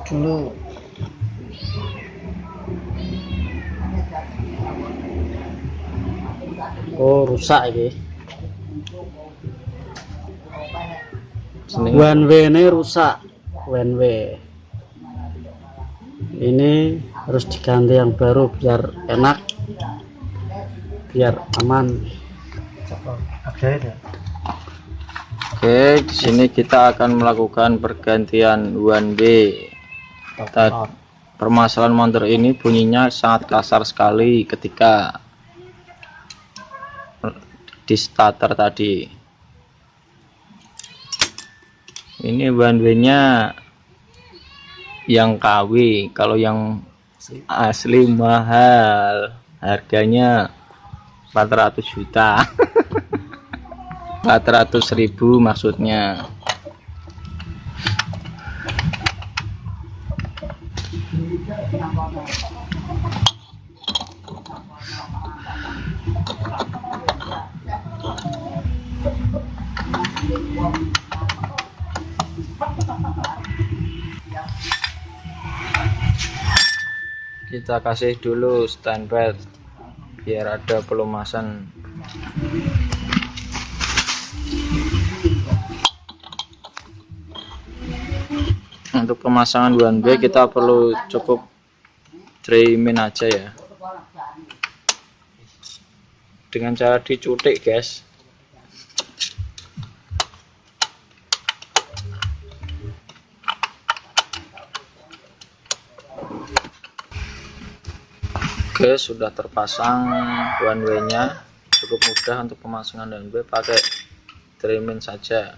dulu. Oh, rusak ini. One way ini rusak. One way. Ini harus diganti yang baru biar enak, biar aman. Oke, di sini kita akan melakukan pergantian one way. Permasalahan motor ini bunyinya sangat kasar sekali ketika di starter tadi. Ini one way-nya yang KW, kalau yang asli mahal, harganya 400 juta. 400.000 maksudnya. Kita kasih dulu standby biar ada pelumasan. Untuk pemasangan one way kita perlu cukup trimming aja ya, dengan cara dicutik guys. Oke, sudah terpasang one way nya. Cukup mudah untuk pemasangan one way, pakai trimming saja.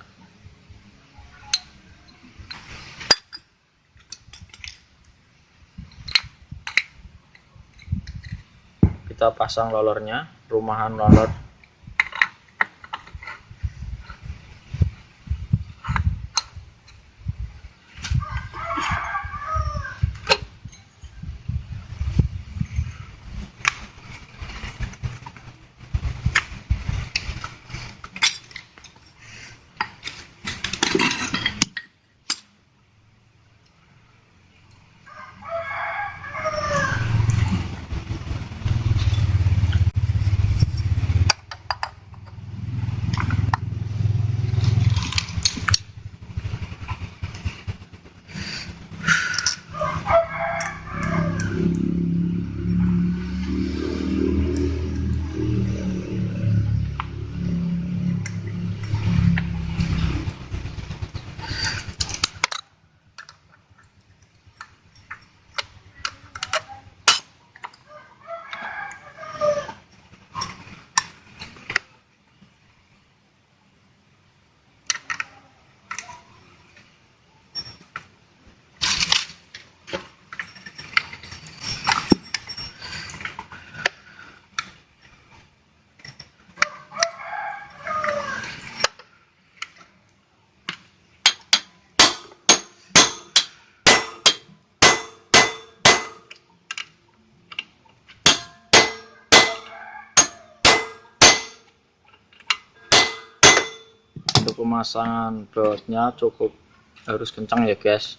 Kita pasang rollernya, rumahan roller. Untuk pemasangan bautnya cukup harus kencang ya guys,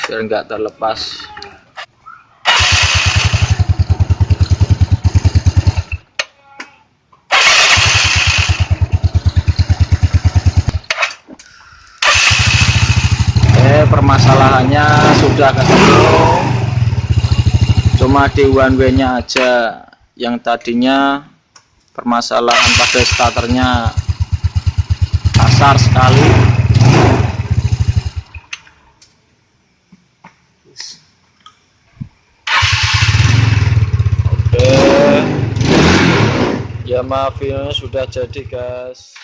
biar enggak terlepas. Permasalahannya sudah ketemu, cuma di one way nya aja. Yang tadinya permasalahan pada starternya kasar sekali. Oke, ya maaf, videonya sudah jadi guys.